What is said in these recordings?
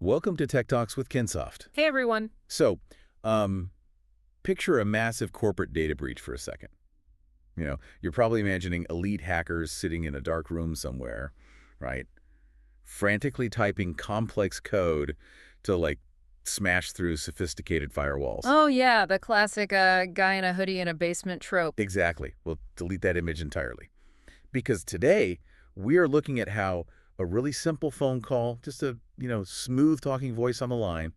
Welcome to Tech Talks with Kinsoft. Hey, everyone. So, picture a massive corporate data breach for a second. You're probably imagining elite hackers sitting in a dark room somewhere, right? Frantically typing complex code to, smash through sophisticated firewalls. Oh, yeah, the classic guy in a hoodie in a basement trope. Exactly. We'll delete that image entirely. Because today, we are looking at how a really simple phone call, just a, smooth talking voice on the line,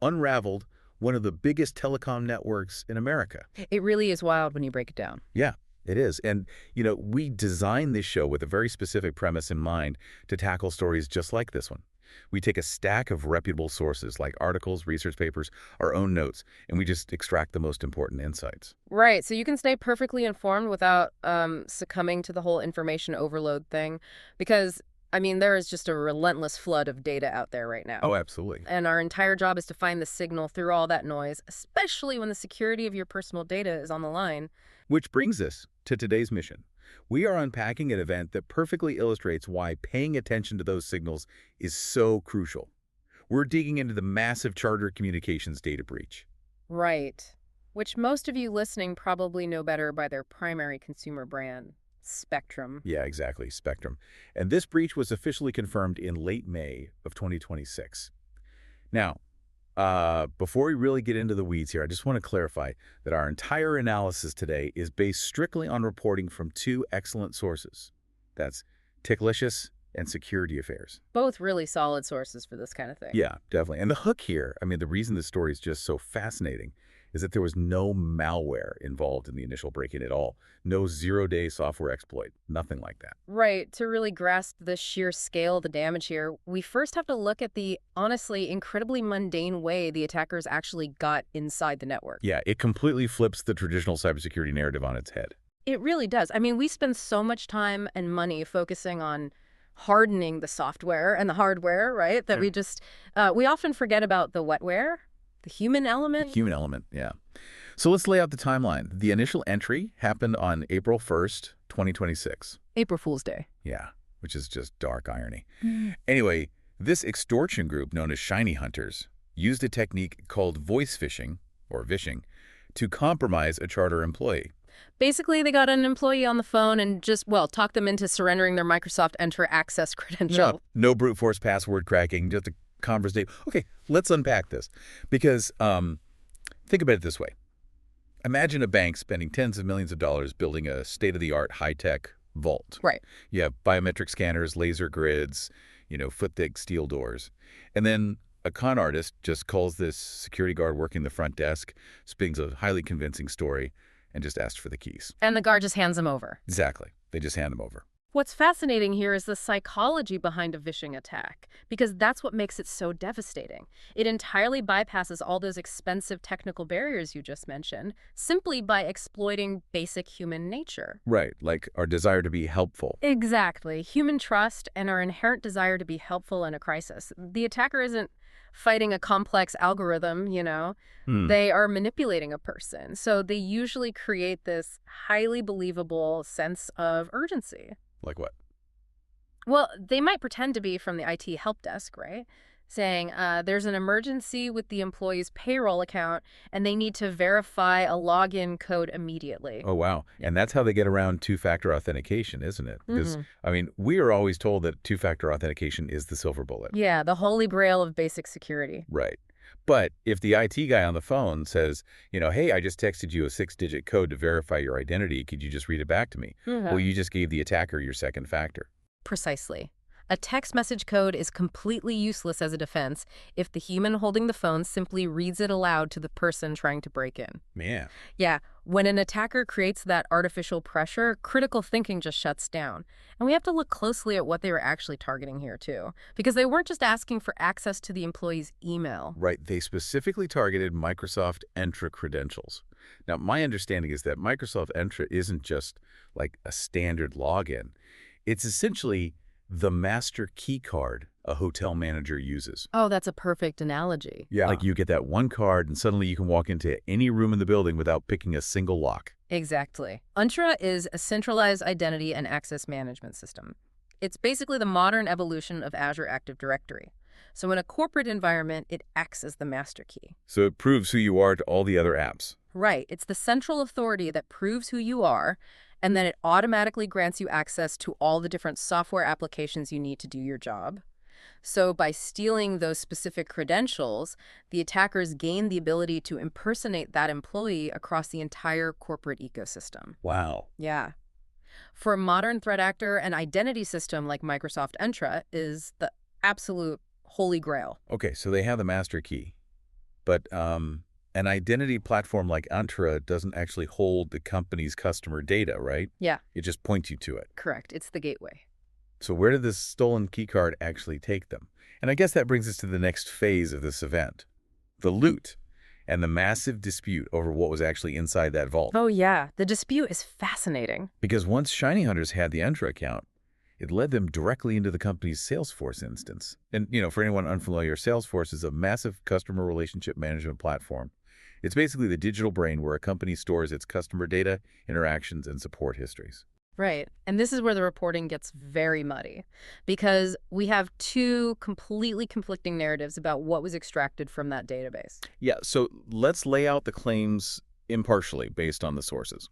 unraveled one of the biggest telecom networks in America. It really is wild when you break it down. Yeah, it is. And, we designed this show with a very specific premise in mind to tackle stories just like this one. We take a stack of reputable sources like articles, research papers, our own notes, and we just extract the most important insights. Right, so you can stay perfectly informed without succumbing to the whole information overload thing. Because, there is just a relentless flood of data out there right now. Oh, absolutely. And our entire job is to find the signal through all that noise, especially when the security of your personal data is on the line. Which brings us to today's mission. We are unpacking an event that perfectly illustrates why paying attention to those signals is so crucial. We're digging into the massive Charter Communications data breach. Right, which most of you listening probably know better by their primary consumer brand, Spectrum. Yeah, exactly, Spectrum. And this breach was officially confirmed in late May of 2026. Now, before we really get into the weeds here, I just want to clarify that our entire analysis today is based strictly on reporting from two excellent sources. That's Techlicious and Security Affairs. Both really solid sources for this kind of thing. Yeah, definitely. And the hook here, the reason this story is just so fascinating is that there was no malware involved in the initial break-in at all. No zero-day software exploit, nothing like that. Right. To really grasp the sheer scale of the damage here, we first have to look at the, honestly, incredibly mundane way the attackers actually got inside the network. Yeah, it completely flips the traditional cybersecurity narrative on its head. It really does. We spend so much time and money focusing on hardening the software and the hardware, right? That we often forget about the wetware. The human element? Human element, yeah. So let's lay out the timeline. The initial entry happened on April 1st, 2026. April Fool's Day. Yeah, which is just dark irony. Anyway, this extortion group known as ShinyHunters used a technique called voice phishing, or Vishing, to compromise a Charter employee. Basically, they got an employee on the phone and just, talked them into surrendering their Microsoft Entra access credential. No brute force password cracking, just a conversation. Okay, let's unpack this. Because think about it this way. Imagine a bank spending tens of millions of dollars building a state-of-the-art high-tech vault. Right. You have biometric scanners, laser grids, foot-thick steel doors. And then a con artist just calls this security guard working the front desk, spins a highly convincing story, and just asks for the keys. And the guard just hands them over. Exactly. They just hand them over. What's fascinating here is the psychology behind a phishing attack, because that's what makes it so devastating. It entirely bypasses all those expensive technical barriers you just mentioned, simply by exploiting basic human nature. Right, like our desire to be helpful. Exactly. Human trust and our inherent desire to be helpful in a crisis. The attacker isn't fighting a complex algorithm, They are manipulating a person. So they usually create this highly believable sense of urgency. Like what? Well, they might pretend to be from the IT help desk, right? Saying there's an emergency with the employee's payroll account and they need to verify a login code immediately. Oh, wow. And that's how they get around two-factor authentication, isn't it? Because, we are always told that two-factor authentication is the silver bullet. Yeah, the holy grail of basic security. Right. But if the IT guy on the phone says, hey, I just texted you a 6-digit code to verify your identity, could you just read it back to me? Well, you just gave the attacker your second factor. Precisely. A text message code is completely useless as a defense if the human holding the phone simply reads it aloud to the person trying to break in. Yeah. Yeah, when an attacker creates that artificial pressure, critical thinking just shuts down. And we have to look closely at what they were actually targeting here, too. Because they weren't just asking for access to the employee's email. Right. They specifically targeted Microsoft Entra credentials. Now, my understanding is that Microsoft Entra isn't just like a standard login. It's essentially the master key card a hotel manager uses. Oh, that's a perfect analogy. Yeah. Like you get that one card and suddenly you can walk into any room in the building without picking a single lock. Exactly. Entra is a centralized identity and access management system. It's basically the modern evolution of Azure Active Directory. So in a corporate environment, it acts as the master key. So it proves who you are to all the other apps. Right. It's the central authority that proves who you are, and then it automatically grants you access to all the different software applications you need to do your job. So by stealing those specific credentials, the attackers gain the ability to impersonate that employee across the entire corporate ecosystem. Wow. Yeah. For a modern threat actor, an identity system like Microsoft Entra is the absolute holy grail. Okay, so they have the master key. But an identity platform like Entra doesn't actually hold the company's customer data, right? Yeah, It just points you to it. correct. It's the gateway. So where did this stolen keycard actually take them? And I guess that brings us to the next phase of this event, the loot and the massive dispute over what was actually inside that vault. Oh, yeah. The dispute is fascinating. Because once ShinyHunters had the Entra account, it led them directly into the company's Salesforce instance. And, for anyone unfamiliar, Salesforce is a massive customer relationship management platform. It's basically the digital brain where a company stores its customer data, interactions, and support histories. Right. And this is where the reporting gets very muddy because we have two completely conflicting narratives about what was extracted from that database. Yeah, so let's lay out the claims impartially based on the sources.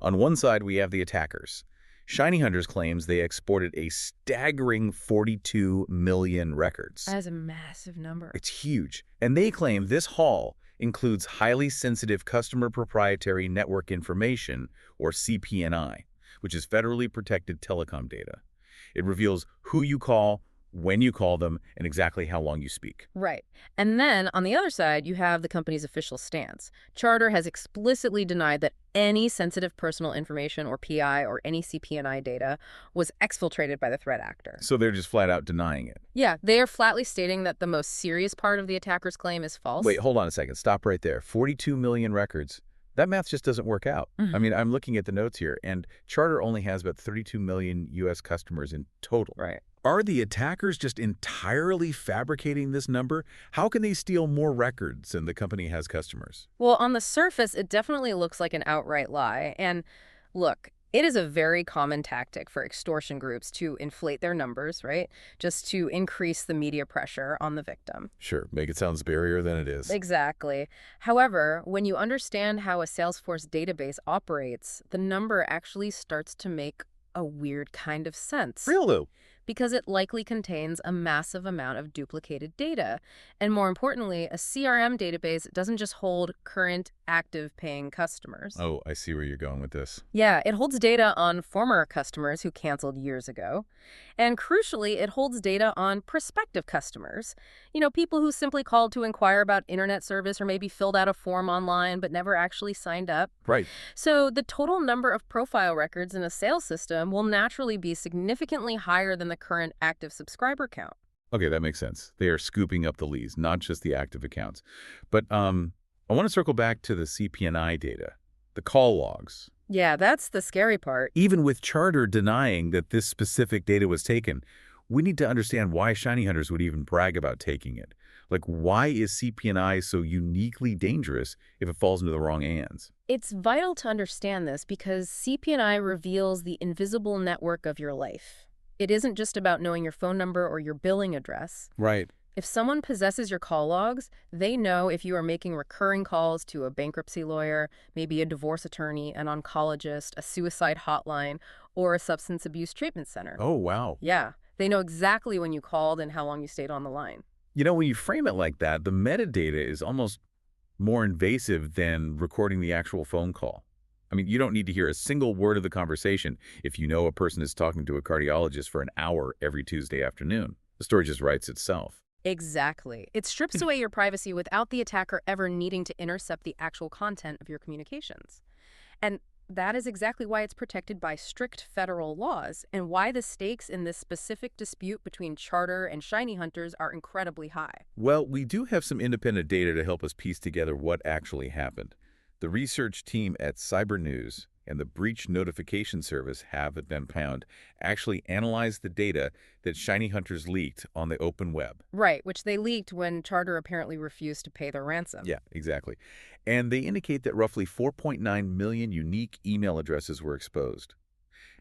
On one side, we have the attackers. ShinyHunters claims they exported a staggering 42 million records. That is a massive number. It's huge. And they claim this haul includes highly sensitive customer proprietary network information, or CPNI, which is federally protected telecom data. It reveals who you call, when you call them, and exactly how long you speak. Right. And then on the other side, you have the company's official stance. Charter has explicitly denied that any sensitive personal information or PI or any CPNI data was exfiltrated by the threat actor. So they're just flat out denying it. Yeah, they are flatly stating that the most serious part of the attacker's claim is false. Wait, hold on a second. Stop right there. 42 million records. That math just doesn't work out. I mean, I'm looking at the notes here, and Charter only has about 32 million U.S. customers in total. Right. Are the attackers just entirely fabricating this number? How can they steal more records than the company has customers? Well, on the surface, it definitely looks like an outright lie. And look, it is a very common tactic for extortion groups to inflate their numbers, right? Just to increase the media pressure on the victim. Sure, make it sound scarier than it is. Exactly. However, when you understand how a Salesforce database operates, the number actually starts to make a weird kind of sense. Really? Because it likely contains a massive amount of duplicated data. And more importantly, a CRM database doesn't just hold current, active paying customers. Oh, I see where you're going with this. Yeah, it holds data on former customers who canceled years ago. And crucially, it holds data on prospective customers. People who simply called to inquire about internet service or maybe filled out a form online but never actually signed up. Right. So the total number of profile records in a sales system will naturally be significantly higher than the current active subscriber count. Okay, that makes sense. They are scooping up the leads, not just the active accounts. But I want to circle back to the CPNI data, the call logs. Yeah, that's the scary part. Even with Charter denying that this specific data was taken, we need to understand why ShinyHunters would even brag about taking it. Like, why is CPNI so uniquely dangerous if it falls into the wrong hands? It's vital to understand this because CPNI reveals the invisible network of your life. It isn't just about knowing your phone number or your billing address. Right. If someone possesses your call logs, they know if you are making recurring calls to a bankruptcy lawyer, maybe a divorce attorney, an oncologist, a suicide hotline, or a substance abuse treatment center. Oh, wow. Yeah, they know exactly when you called and how long you stayed on the line. When you frame it like that, the metadata is almost more invasive than recording the actual phone call. I mean, you don't need to hear a single word of the conversation if you know a person is talking to a cardiologist for an hour every Tuesday afternoon. The story just writes itself. Exactly. It strips away your privacy without the attacker ever needing to intercept the actual content of your communications. And that is exactly why it's protected by strict federal laws and why the stakes in this specific dispute between Charter and ShinyHunters are incredibly high. Well, we do have some independent data to help us piece together what actually happened. The research team at CyberNews and the Breach Notification Service have been found actually analyzed the data that ShinyHunters leaked on the open web. Right, which they leaked when Charter apparently refused to pay their ransom. Yeah, exactly. And they indicate that roughly 4.9 million unique email addresses were exposed.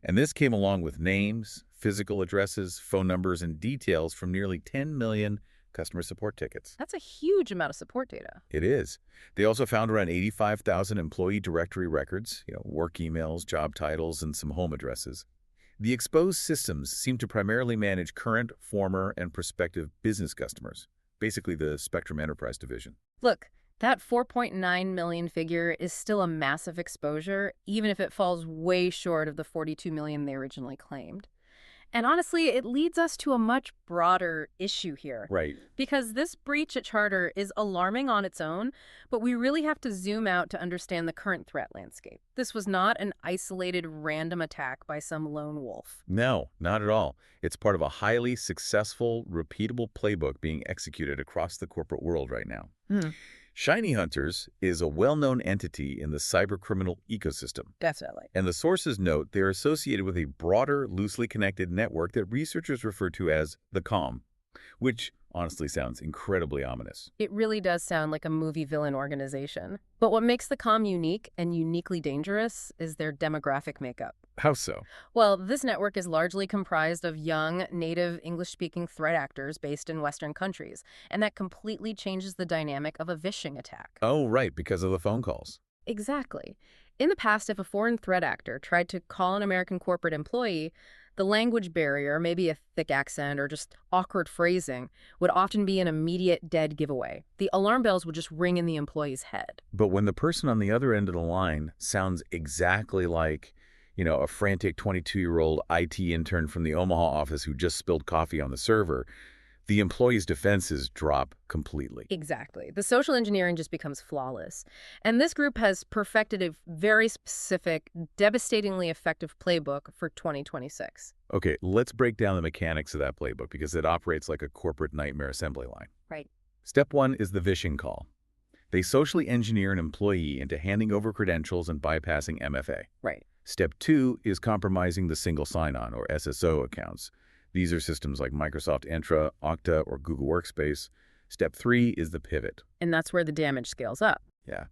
And this came along with names, physical addresses, phone numbers, and details from nearly 10 million customer support tickets. That's a huge amount of support data. It is. They also found around 85,000 employee directory records, work emails, job titles, and some home addresses. The exposed systems seem to primarily manage current, former, and prospective business customers, basically the Spectrum Enterprise division. Look, that 4.9 million figure is still a massive exposure, even if it falls way short of the 42 million they originally claimed. And honestly, it leads us to a much broader issue here. Right. Because this breach at Charter is alarming on its own, but we really have to zoom out to understand the current threat landscape. This was not an isolated random attack by some lone wolf. No, not at all. It's part of a highly successful, repeatable playbook being executed across the corporate world right now. ShinyHunters is a well-known entity in the cybercriminal ecosystem. Definitely. And the sources note they're associated with a broader, loosely connected network that researchers refer to as the COM, which honestly sounds incredibly ominous. It really does sound like a movie villain organization. But what makes the COM unique and uniquely dangerous is their demographic makeup. How so? Well, this network is largely comprised of young, native English-speaking threat actors based in Western countries, and that completely changes the dynamic of a vishing attack. Oh, right, because of the phone calls. Exactly. In the past, if a foreign threat actor tried to call an American corporate employee, the language barrier, maybe a thick accent or just awkward phrasing, would often be an immediate dead giveaway. The alarm bells would just ring in the employee's head. But when the person on the other end of the line sounds exactly like, a frantic 22-year-old IT intern from the Omaha office who just spilled coffee on the server, the employee's defenses drop completely. Exactly. The social engineering just becomes flawless. And this group has perfected a very specific, devastatingly effective playbook for 2026. Okay, let's break down the mechanics of that playbook because it operates like a corporate nightmare assembly line. Right. Step 1 is the vishing call. They socially engineer an employee into handing over credentials and bypassing MFA. Right. Step 2 is compromising the single sign-on, or SSO, accounts. These are systems like Microsoft Entra, Okta, or Google Workspace. Step 3 is the pivot. And that's where the damage scales up. Yeah.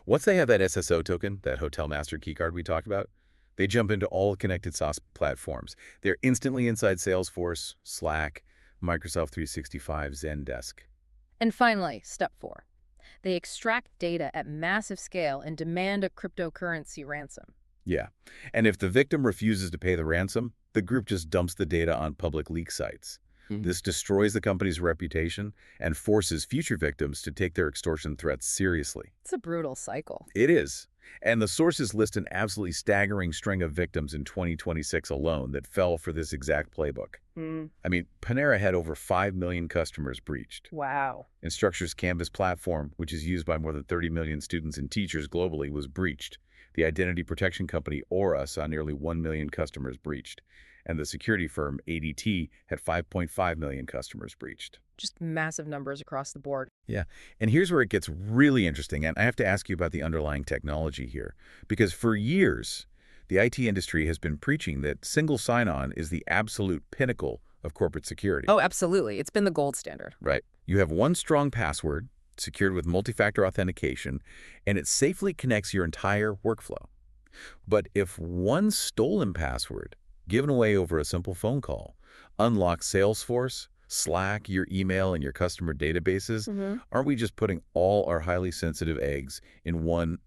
Once they have that SSO token, that Hotel Master keycard we talked about, they jump into all connected SaaS platforms. They're instantly inside Salesforce, Slack, Microsoft 365, Zendesk. And finally, step 4. They extract data at massive scale and demand a cryptocurrency ransom. Yeah. And if the victim refuses to pay the ransom, the group just dumps the data on public leak sites. This destroys the company's reputation and forces future victims to take their extortion threats seriously. It's a brutal cycle. It is. And the sources list an absolutely staggering string of victims in 2026 alone that fell for this exact playbook. I mean, Panera had over 5 million customers breached. Wow. Instructure's Canvas platform, which is used by more than 30 million students and teachers globally, was breached. The identity protection company Aura saw nearly 1 million customers breached. And the security firm ADT had 5.5 million customers breached. Just massive numbers across the board. Yeah. And here's where it gets really interesting. And I have to ask you about the underlying technology here. Because for years, the IT industry has been preaching that single sign-on is the absolute pinnacle of corporate security. Oh, absolutely. It's been the gold standard. Right. You have one strong password, secured with multi-factor authentication, and it safely connects your entire workflow. But if one stolen password, given away over a simple phone call, unlocks Salesforce, Slack, your email, and your customer databases, aren't we just putting all our highly sensitive eggs in one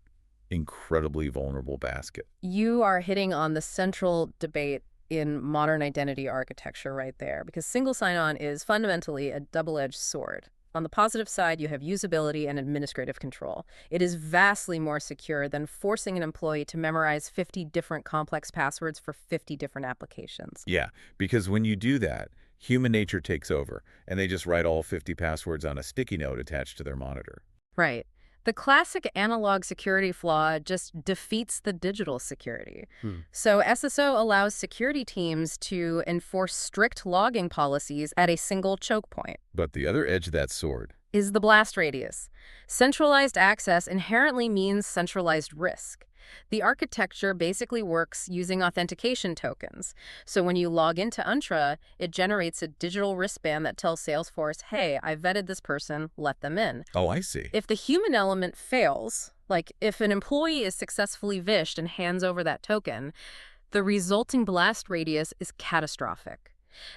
incredibly vulnerable basket? You are hitting on the central debate in modern identity architecture right there, because single sign-on is fundamentally a double-edged sword. On the positive side, you have usability and administrative control. It is vastly more secure than forcing an employee to memorize 50 different complex passwords for 50 different applications. Yeah, because when you do that, human nature takes over, and they just write all 50 passwords on a sticky note attached to their monitor. Right. The classic analog security flaw just defeats the digital security. So SSO allows security teams to enforce strict logging policies at a single choke point. But the other edge of that sword Is the blast radius. Centralized access inherently means centralized risk. The architecture basically works using authentication tokens. So when you log into Entra, it generates a digital wristband that tells Salesforce, hey, I vetted this person, let them in. Oh, I see. If the human element fails, like if an employee is successfully vished and hands over that token, the resulting blast radius is catastrophic.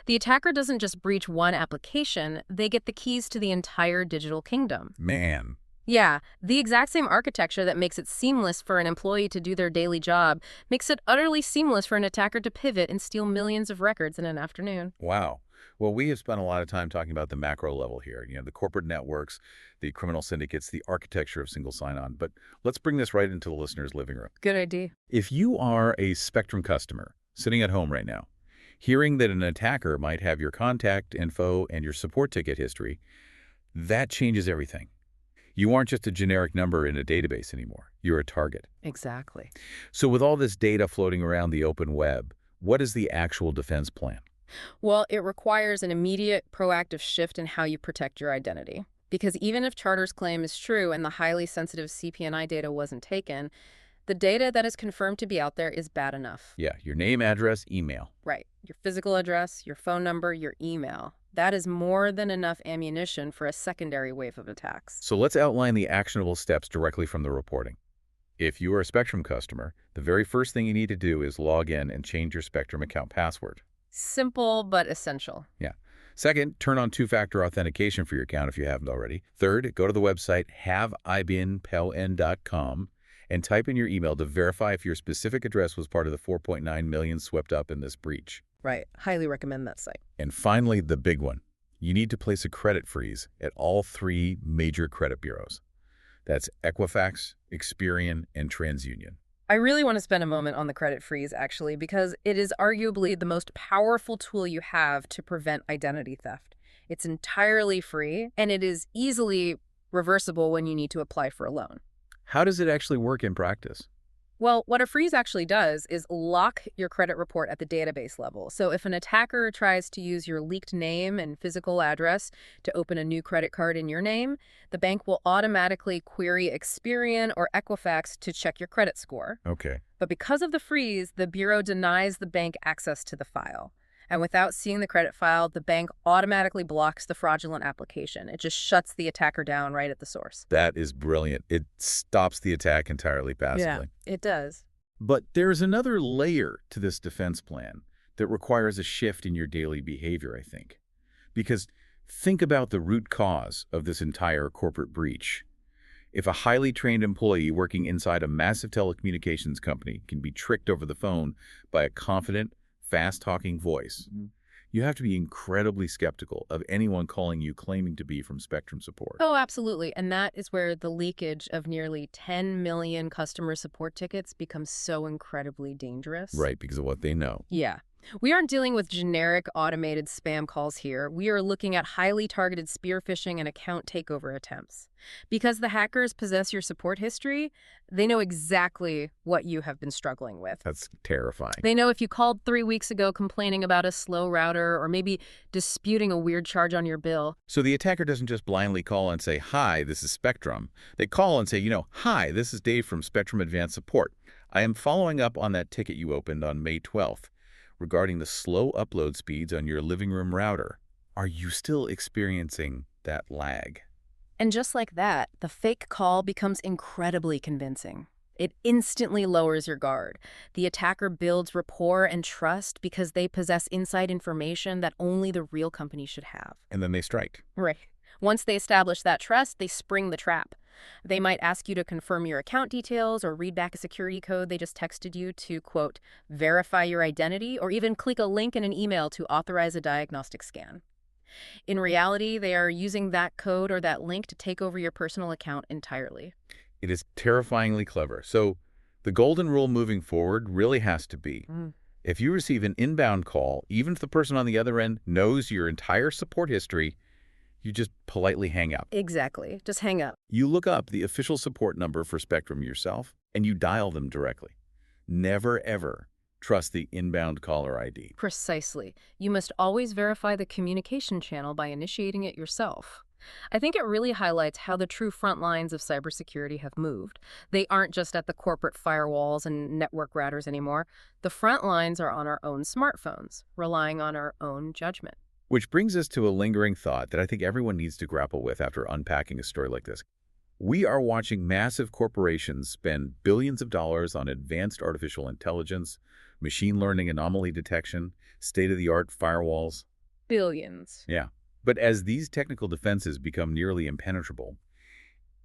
The attacker doesn't just breach one application, they get the keys to the entire digital kingdom. Man. Yeah, the exact same architecture that makes it seamless for an employee to do their daily job makes it utterly seamless for an attacker to pivot and steal millions of records in an afternoon. Wow. Well, we have spent a lot of time talking about the macro level here, the corporate networks, the criminal syndicates, the architecture of single sign-on. But let's bring this right into the listener's living room. Good idea. If you are a Spectrum customer sitting at home right now, hearing that an attacker might have your contact info and your support ticket history, that changes everything. You aren't just a generic number in a database anymore. You're a target. Exactly. So with all this data floating around the open web, what is the actual defense plan? Well, it requires an immediate, proactive shift in how you protect your identity. Because even if Charter's claim is true and the highly sensitive CP&I data wasn't taken, the data that is confirmed to be out there is bad enough. Yeah, your name, address, email. Right. Your physical address, your phone number, your email. That is more than enough ammunition for a secondary wave of attacks. So let's outline the actionable steps directly from the reporting. If you are a Spectrum customer, the very first thing you need to do is log in and change your Spectrum account password. Simple but essential. Yeah. Second, turn on two-factor authentication for your account if you haven't already. Third, go to the website haveibeenpeln.com and type in your email to verify if your specific address was part of the 4.9 million swept up in this breach. Right. Highly recommend that site. And finally, the big one. You need to place a credit freeze at all three major credit bureaus. That's Equifax, Experian, and TransUnion. I really want to spend a moment on the credit freeze, actually, because it is arguably the most powerful tool you have to prevent identity theft. It's entirely free, and it is easily reversible when you need to apply for a loan. How does it actually work in practice? Well, what a freeze actually does is lock your credit report at the database level. So if an attacker tries to use your leaked name and physical address to open a new credit card in your name, the bank will automatically query Experian or Equifax to check your credit score. Okay. But because of the freeze, the bureau denies the bank access to the file. And without seeing the credit file, the bank automatically blocks the fraudulent application. It just shuts the attacker down right at the source. That is brilliant. It stops the attack entirely passively. Yeah, it does. But there's another layer to this defense plan that requires a shift in your daily behavior, I think. Because think about the root cause of this entire corporate breach. If a highly trained employee working inside a massive telecommunications company can be tricked over the phone by a confident, fast-talking voice, you have to be incredibly skeptical of anyone calling you claiming to be from Spectrum support. Oh, absolutely. And that is where the leakage of nearly 10 million customer support tickets becomes so incredibly dangerous. Right, because of what they know. Yeah. We aren't dealing with generic automated spam calls here. We are looking at highly targeted spear phishing and account takeover attempts. Because the hackers possess your support history, they know exactly what you have been struggling with. That's terrifying. They know if you called 3 weeks ago complaining about a slow router or maybe disputing a weird charge on your bill. So the attacker doesn't just blindly call and say, "Hi, this is Spectrum." They call and say, "Hi, this is Dave from Spectrum Advanced Support. I am following up on that ticket you opened on May 12th. Regarding the slow upload speeds on your living room router. Are you still experiencing that lag?" And just like that, the fake call becomes incredibly convincing. It instantly lowers your guard. The attacker builds rapport and trust because they possess inside information that only the real company should have. And then they strike. Right. Once they establish that trust, they spring the trap. They might ask you to confirm your account details or read back a security code they just texted you to, quote, verify your identity, or even click a link in an email to authorize a diagnostic scan. In reality, they are using that code or that link to take over your personal account entirely. It is terrifyingly clever. So the golden rule moving forward really has to be, if you receive an inbound call, even if the person on the other end knows your entire support history, you just politely hang up. Exactly. Just hang up. You look up the official support number for Spectrum yourself, and you dial them directly. Never, ever trust the inbound caller ID. Precisely. You must always verify the communication channel by initiating it yourself. I think it really highlights how the true front lines of cybersecurity have moved. They aren't just at the corporate firewalls and network routers anymore. The front lines are on our own smartphones, relying on our own judgment. Which brings us to a lingering thought that I think everyone needs to grapple with after unpacking a story like this. We are watching massive corporations spend billions of dollars on advanced artificial intelligence, machine learning anomaly detection, state-of-the-art firewalls. Billions. Yeah. But as these technical defenses become nearly impenetrable,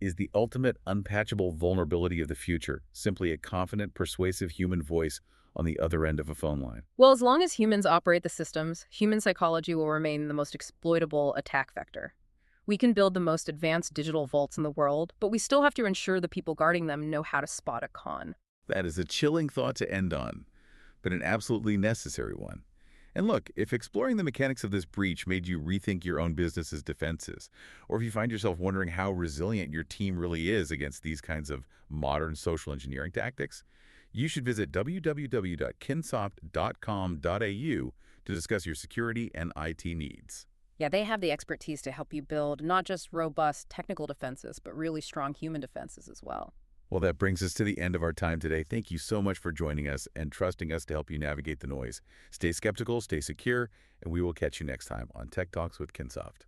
is the ultimate unpatchable vulnerability of the future simply a confident, persuasive human voice on the other end of a phone line? Well, as long as humans operate the systems, human psychology will remain the most exploitable attack vector. We can build the most advanced digital vaults in the world, but we still have to ensure the people guarding them know how to spot a con. That is a chilling thought to end on, but an absolutely necessary one. And look, if exploring the mechanics of this breach made you rethink your own business's defenses, or if you find yourself wondering how resilient your team really is against these kinds of modern social engineering tactics, you should visit www.kinsoft.com.au to discuss your security and IT needs. Yeah, they have the expertise to help you build not just robust technical defenses, but really strong human defenses as well. Well, that brings us to the end of our time today. Thank you so much for joining us and trusting us to help you navigate the noise. Stay skeptical, stay secure, and we will catch you next time on Tech Talks with Kinsoft.